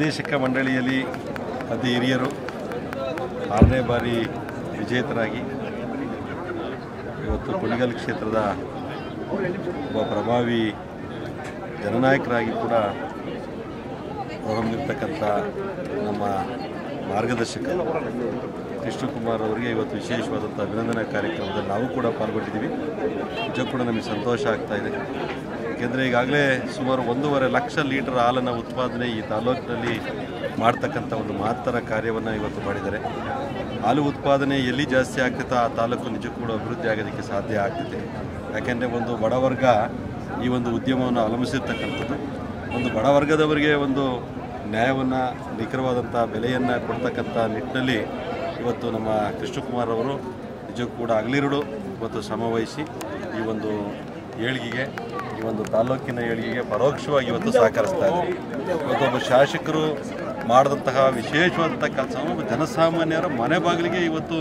ನಿರ್ದೇಶಕ ಮಂಡಳಿಯಲ್ಲಿ ಅತಿ ಹಿರಿಯರು 6ನೇ ಬಾರಿ ವಿಜೇತರಾಗಿ ಇವತ್ತು ಕುಣಿಗಲ್ ಕ್ಷೇತ್ರದ ಒಬ್ಬ ಪ್ರಭಾವಿ ಜನನಾಯಕರಾಗಿ ಕೂಡ ಹೊರಹೊಮ್ಮಿರ್ತಕ್ಕಂಥ ನಮ್ಮ ಮಾರ್ಗದರ್ಶಕ ಕೃಷ್ಣಕುಮಾರ್ ಅವರಿಗೆ ಇವತ್ತು ವಿಶೇಷವಾದಂಥ ಅಭಿನಂದನಾ ಕಾರ್ಯಕ್ರಮದಲ್ಲಿ ನಾವು ಕೂಡ ಪಾಲ್ಗೊಂಡಿದ್ದೀವಿ. ನಿಜಕ್ಕೂ ಕೂಡ ನಮಗೆ ಸಂತೋಷ ಆಗ್ತಾಯಿದೆ. ಏಕೆಂದರೆ ಈಗಾಗಲೇ ಸುಮಾರು 1.5 ಲಕ್ಷ ಲೀಟರ್ ಹಾಲನ್ನು ಉತ್ಪಾದನೆ ಈ ತಾಲೂಕಿನಲ್ಲಿ ಮಾಡ್ತಕ್ಕಂಥ ಒಂದು ಮಹತ್ತರ ಕಾರ್ಯವನ್ನು ಇವತ್ತು ಮಾಡಿದ್ದಾರೆ. ಹಾಲು ಉತ್ಪಾದನೆ ಎಲ್ಲಿ ಜಾಸ್ತಿ ಆಗ್ತೈತೋ ಆ ತಾಲೂಕು ನಿಜಕ್ಕೂ ಕೂಡ ಅಭಿವೃದ್ಧಿ ಆಗೋದಕ್ಕೆ ಸಾಧ್ಯ ಆಗ್ತದೆ. ಯಾಕೆಂದರೆ ಒಂದು ಬಡವರ್ಗ ಈ ಒಂದು ಉದ್ಯಮವನ್ನು ಅವಲಂಬಿಸಿರ್ತಕ್ಕಂಥದ್ದು. ಒಂದು ಬಡವರ್ಗದವರಿಗೆ ಒಂದು ನ್ಯಾಯವನ್ನು, ನಿಖರವಾದಂಥ ಬೆಲೆಯನ್ನು ಕೊಡ್ತಕ್ಕಂಥ ನಿಟ್ಟಿನಲ್ಲಿ ಇವತ್ತು ನಮ್ಮ ಕೃಷ್ಣಕುಮಾರ್ ಅವರು ನಿಜಕ್ಕೂ ಕೂಡ ಹಗಲಿರುಳು ಇವತ್ತು ಶ್ರಮವಹಿಸಿ ಈ ಒಂದು ಏಳಿಗೆಗೆ, ಈ ಒಂದು ತಾಲೂಕಿನ ಏಳಿಗೆಗೆ ಪರೋಕ್ಷವಾಗಿ ಇವತ್ತು ಸಹಕರಿಸ್ತಾ ಇದ್ದಾರೆ. ಇವತ್ತೊಬ್ಬ ಶಾಸಕರು ಮಾಡಿದಂತಹ ವಿಶೇಷವಾದಂಥ ಕೆಲಸವನ್ನು ಜನಸಾಮಾನ್ಯರ ಮನೆ ಬಾಗಿಲಿಗೆ ಇವತ್ತು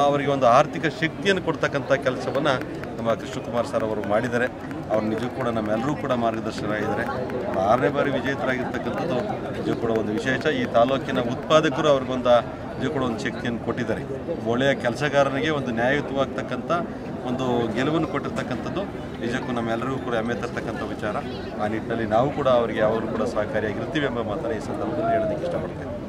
ಅವರಿಗೆ ಒಂದು ಆರ್ಥಿಕ ಶಕ್ತಿಯನ್ನು ಕೊಡ್ತಕ್ಕಂಥ ಕೆಲಸವನ್ನು ನಮ್ಮ ಕೃಷ್ಣಕುಮಾರ್ ಸರ್ ಅವರು ಮಾಡಿದ್ದಾರೆ. ಅವ್ರು ನಿಜಕ್ಕೂ ಕೂಡ ನಮ್ಮೆಲ್ಲರೂ ಕೂಡ ಮಾರ್ಗದರ್ಶಕರಾಗಿದ್ದಾರೆ. 6ನೇ ಬಾರಿ ವಿಜೇತರಾಗಿರ್ತಕ್ಕಂಥದ್ದು ನಿಜಕ್ಕೂ ಕೂಡ ಒಂದು ವಿಶೇಷ. ಈ ತಾಲೂಕಿನ ಉತ್ಪಾದಕರು ಅವ್ರಿಗೊಂದು ನಿಜಕ್ಕೂ ಕೂಡ ಒಂದು ಶಕ್ತಿಯನ್ನು ಕೊಟ್ಟಿದ್ದಾರೆ. ಒಳ್ಳೆಯ ಕೆಲಸಗಾರನಿಗೆ ಒಂದು ನ್ಯಾಯಯುತವಾಗ್ತಕ್ಕಂಥ ಒಂದು ಗೆಲುವನ್ನು ಕೊಟ್ಟಿರ್ತಕ್ಕಂಥದ್ದು ನಿಜಕ್ಕೂ ನಮ್ಮೆಲ್ಲರಿಗೂ ಕೂಡ ಹೆಮ್ಮೆ ತರ್ತಕ್ಕಂಥ ವಿಚಾರ. ಆ ನಿಟ್ಟಿನಲ್ಲಿ ನಾವು ಕೂಡ ಅವರಿಗೆ ಯಾವಾಗಲೂ ಕೂಡ ಸಹಕಾರಿಯಾಗಿರ್ತೀವಿ ಎಂಬ ಮಾತನ್ನು ಈ ಸಂದರ್ಭದಲ್ಲಿ ಹೇಳೋದಕ್ಕೆ ಇಷ್ಟಪಡ್ತೇವೆ.